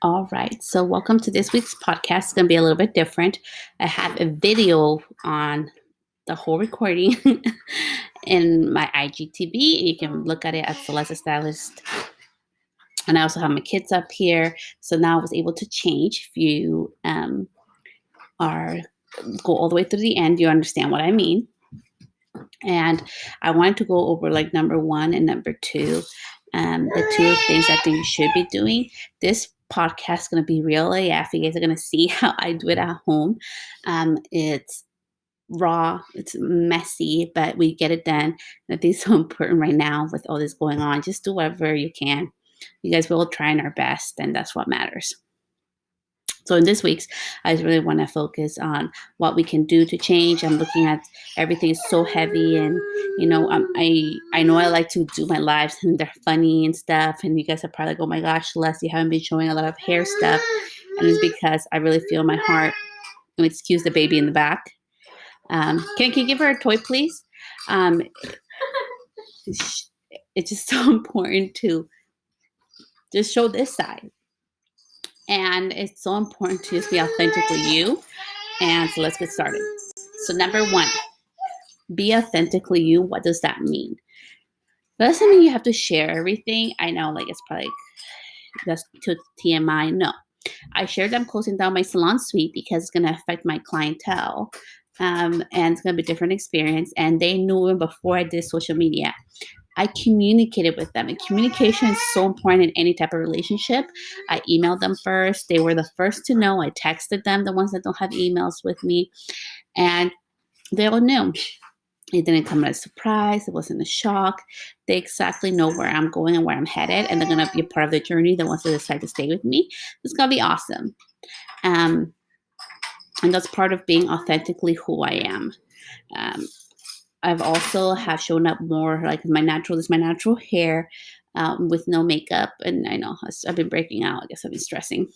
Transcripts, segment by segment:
All right. So, welcome to this week's podcast. It's going to be a little bit different. I have a video on the whole recording in my IGTV, and you can look at it at Celeste Stylist. And I also have my kids up here. So now I was able to change. If you are go all the way through the end, you understand what I mean. And I wanted to go over like number one and number two, the two things I think you should be doing. This podcast is going to be real AF. You guys are going to see how I do it at home. It's raw, it's messy, but we get it done. And I think it's so important right now with all this going on. Just do whatever you can. You guys, we're all trying our best, and that's what matters. So in this week's, I just really want to focus on what we can do to change. I'm looking at everything is so heavy, and I know I like to do my lives and they're funny and stuff. And you guys are probably like, oh my gosh, Celeste, you haven't been showing a lot of hair stuff, and it's because I really feel my heart. And excuse the baby in the back. Can you give her a toy, please? It's just so important to just show this side. And it's so important to just be authentically you. And so let's get started. So number one, be authentically you. What does that mean? That doesn't mean you have to share everything. I know, like, it's probably that's to TMI. No, I shared I'm closing down my salon suite because it's going to affect my clientele. And it's going to be a different experience. And they knew it before I did social media. I communicated with them, and communication is so important in any type of relationship. I emailed them first. They were the first to know. I texted them, the ones that don't have emails with me, and they all knew. It didn't come as a surprise. It wasn't a shock. They exactly know where I'm going and where I'm headed, and they're going to be a part of the journey. The ones that decide to stay with me, it's going to be awesome. And that's part of being authentically who I am. I've also have shown up more like my natural hair with no makeup. And I know I've been breaking out. I guess I've been stressing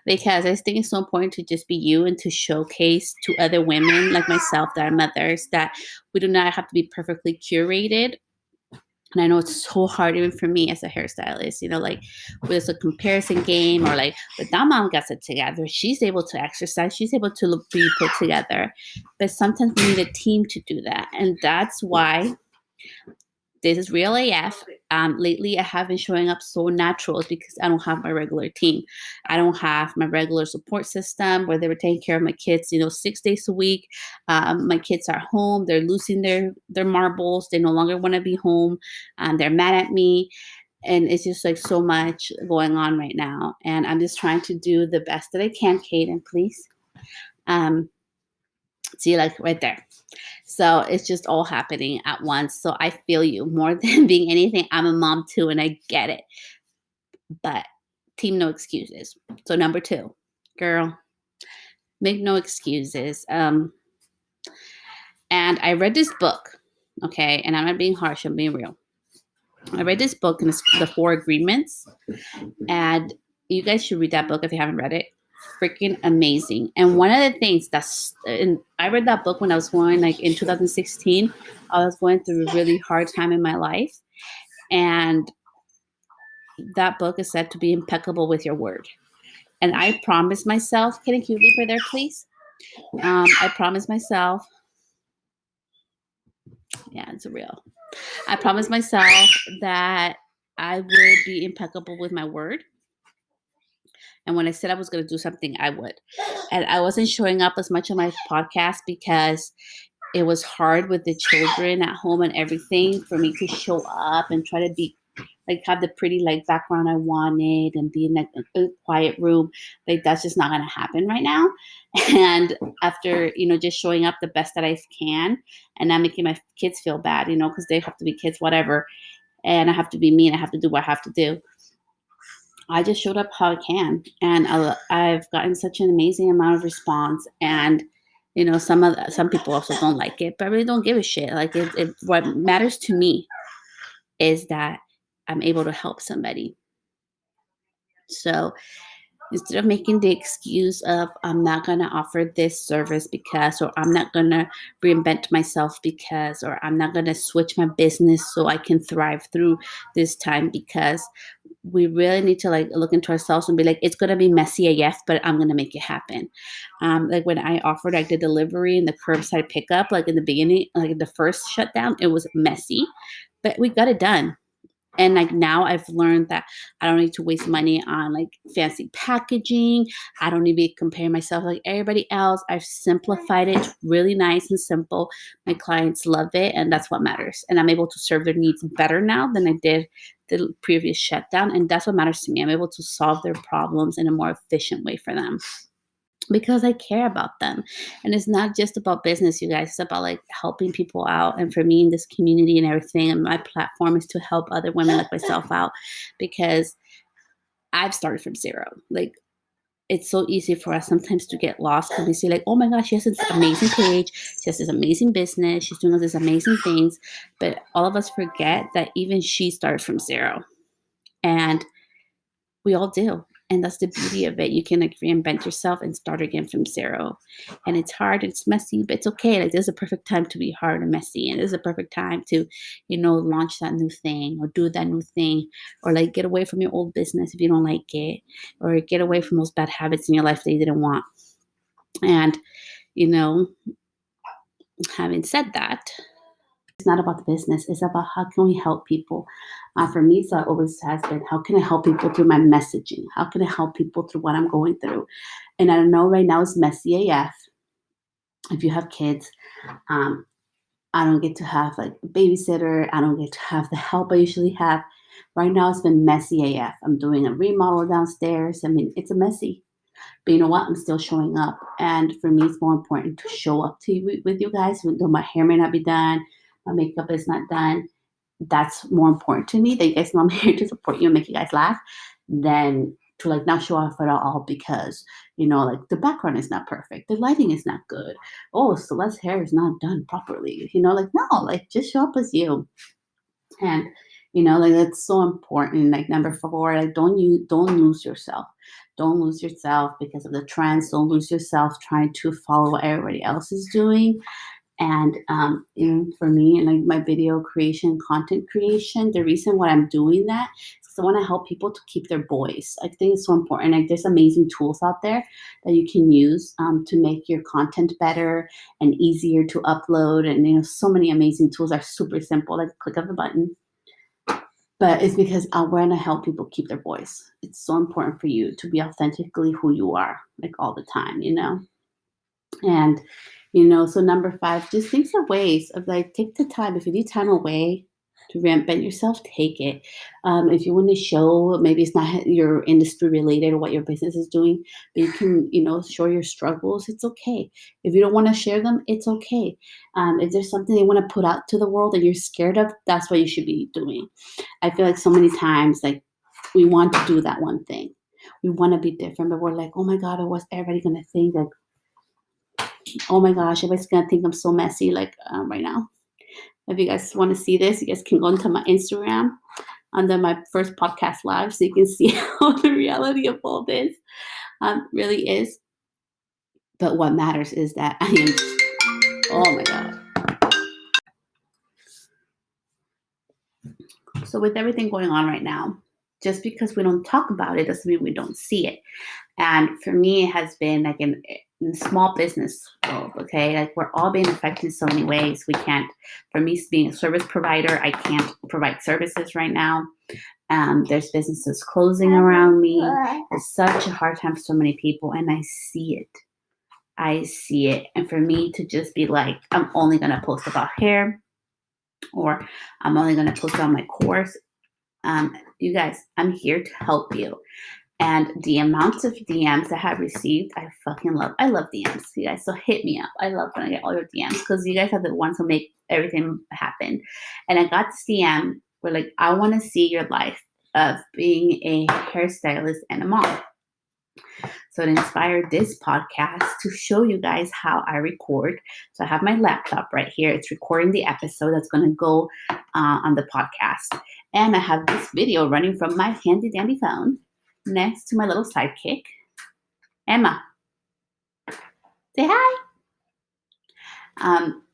because I think it's so important to just be you and to showcase to other women like myself that are mothers that we do not have to be perfectly curated. And I know it's so hard even for me as a hairstylist, like with a comparison game or like, but that mom gets it together. She's able to exercise. She's able to be put together. But sometimes we need a team to do that. And that's why this is real AF. Lately, I have been showing up so natural because I don't have my regular team. I don't have my regular support system where they were taking care of my kids, 6 days a week. My kids are home. They're losing their marbles. They no longer want to be home. They're mad at me. And it's just like so much going on right now. And I'm just trying to do the best that I can. Kaden, please. See, like right there. So it's just all happening at once. So I feel you more than being anything. I'm a mom too, and I get it. But team, no excuses. So number two, girl, make no excuses. And I read this book, okay? And I'm not being harsh. I'm being real. I read this book, and it's The Four Agreements. And you guys should read that book if you haven't read it. Freaking amazing. And one of the things and I read that book when I was going like in 2016. I was going through a really hard time in my life, and that book is said to be impeccable with your word. And I promised myself, can you leave her there, please? I promised myself, it's real. I promised myself that I would be impeccable with my word. And when I said I was going to do something, I would. And I wasn't showing up as much on my podcast because it was hard with the children at home and everything for me to show up and try to be like have the pretty like background I wanted and be in like a quiet room. Like that's just not going to happen right now. And after, just showing up the best that I can and not making my kids feel bad, because they have to be kids, whatever. And I have to be me and I have to do what I have to do. I just showed up how I can, and I've gotten such an amazing amount of response. And some people also don't like it, but I really don't give a shit. Like what matters to me is that I'm able to help somebody. So Instead of making the excuse of I'm not going to offer this service because, or I'm not going to reinvent myself because, or I'm not going to switch my business so I can thrive through this time, because we really need to like look into ourselves and be like, it's going to be messy AF, but I'm going to make it happen. Like when I offered like the delivery and the curbside pickup, like in the beginning, like the first shutdown, it was messy, but we got it done. And like now I've learned that I don't need to waste money on like fancy packaging. I don't need to be comparing myself like everybody else. I've simplified it. It's really nice and simple. My clients love it, and that's what matters. And I'm able to serve their needs better now than I did the previous shutdown. And that's what matters to me. I'm able to solve their problems in a more efficient way for them, because I care about them. And it's not just about business, you guys. It's about like helping people out. And for me in this community and everything, and my platform is to help other women like myself out, because I've started from zero. Like, it's so easy for us sometimes to get lost because we see like, oh my gosh, she has this amazing page, she has this amazing business, she's doing all these amazing things. But all of us forget that even she started from zero. And we all do. And that's the beauty of it. You can like reinvent yourself and start again from zero. And it's hard, it's messy, but it's okay. Like, this is a perfect time to be hard and messy. And this is a perfect time to, launch that new thing or do that new thing, or like get away from your old business if you don't like it, or get away from those bad habits in your life that you didn't want. And, having said that, it's not about the business. It's about how can we help people. For me, so it always has been, how can I help people through my messaging? How can I help people through what I'm going through? And I know right now it's messy AF. If you have kids, I don't get to have like a babysitter. I don't get to have the help I usually have. Right now it's been messy AF. I'm doing a remodel downstairs. I mean, it's a messy. But you know what? I'm still showing up. And for me, it's more important to show up to you with you guys, even though my hair may not be done, my makeup is not done. That's more important to me, that you guys know I'm here to support you and make you guys laugh, than to like not show off at all because, like the background is not perfect. The lighting is not good. Oh, Celeste's hair is not done properly. Like, no, like just show up as you. And, like that's so important. Like number 4, like don't lose yourself. Don't lose yourself because of the trends. Don't lose yourself trying to follow what everybody else is doing. And for me, and like my video creation, content creation, the reason why I'm doing that is because I want to help people to keep their voice. I think it's so important. Like there's amazing tools out there that you can use to make your content better and easier to upload. And so many amazing tools are super simple, like click of a button. But it's because I want to help people keep their voice. It's so important for you to be authentically who you are, like all the time, And so number 5, just think of ways of like, take the time. If you need time away to reinvent yourself, take it. If you want to show, maybe it's not your industry related or what your business is doing, but you can, show your struggles. It's okay. If you don't want to share them, it's okay. If there's something you want to put out to the world and you're scared of, that's what you should be doing. I feel like so many times, like we want to do that one thing. We want to be different, but we're like, oh my God, what's everybody going to think? Like, oh my gosh, everybody's going to think I'm so messy, like right now. If you guys want to see this, you guys can go into my Instagram under my first podcast live so you can see how the reality of all this really is. But what matters is that I am, oh my God. So with everything going on right now, just because we don't talk about it doesn't mean we don't see it. And for me, it has been like in small business world, okay? Like we're all being affected in so many ways. We can't, for me being a service provider, I can't provide services right now. There's businesses closing around me. It's such a hard time for so many people, and I see it. I see it. And for me to just be like, I'm only going to post about hair, or I'm only going to post on my course. You guys, I'm here to help you. And the amounts of DMs I have received, I fucking love. I love DMs, you guys. So hit me up. I love when I get all your DMs because you guys are the ones who make everything happen. And I got this DM where like, I want to see your life of being a hairstylist and a mom. So it inspired this podcast to show you guys how I record. So I have my laptop right here. It's recording the episode that's going to go on the podcast. And I have this video running from my handy dandy phone next to my little sidekick. Emma, say hi.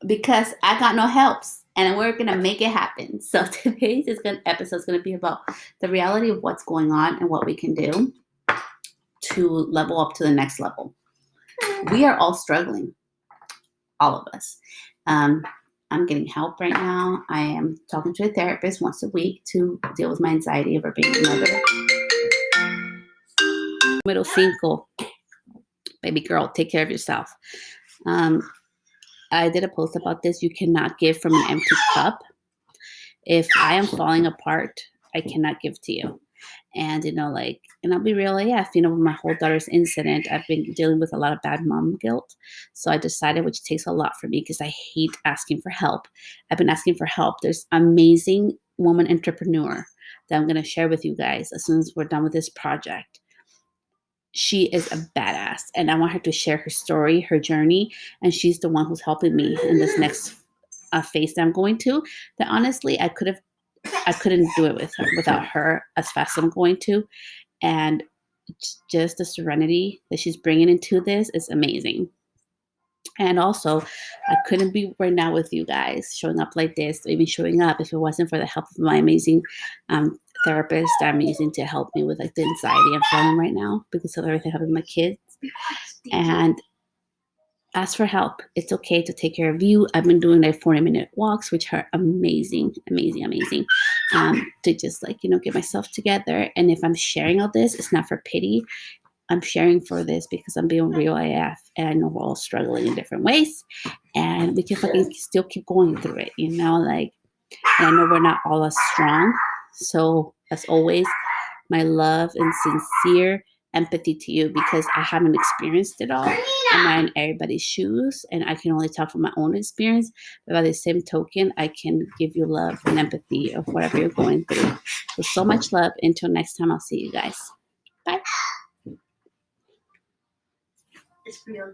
Because I got no helps and we're going to make it happen. So today's episode is going to be about the reality of what's going on and what we can do to level up to the next level. We are all struggling, all of us. I'm getting help right now. I am talking to a therapist once a week to deal with my anxiety over being a mother. Middle cinco, baby girl, take care of yourself. I did a post about this. You cannot give from an empty cup. If I am falling apart, I cannot give to you. And, and I'll be real AF, with my whole daughter's incident, I've been dealing with a lot of bad mom guilt. So I decided, which takes a lot for me because I hate asking for help. I've been asking for help. There's an amazing woman entrepreneur that I'm going to share with you guys as soon as we're done with this project. She is a badass, and I want her to share her story, her journey, and she's the one who's helping me in this next phase that I'm going to. That honestly, I couldn't do it without her as fast as I'm going to, and just the serenity that she's bringing into this is amazing. And also, I couldn't be right now with you guys showing up like this, or even showing up if it wasn't for the help of my amazing therapist I'm using to help me with the anxiety I'm feeling right now because of everything happening with my kids. And ask for help. It's okay to take care of you. I've been doing 40-minute walks, which are amazing, to just get myself together. And if I'm sharing all this, it's not for pity. I'm sharing for this because I'm being real AF, and I know we're all struggling in different ways, and we can fucking still keep going through it, and I know we're not all as strong. So as always, my love and sincere empathy to you because I haven't experienced it all. I'm not in everybody's shoes, and I can only talk from my own experience. But by the same token, I can give you love and empathy of whatever you're going through. So much love. Until next time, I'll see you guys. Bye. It's real.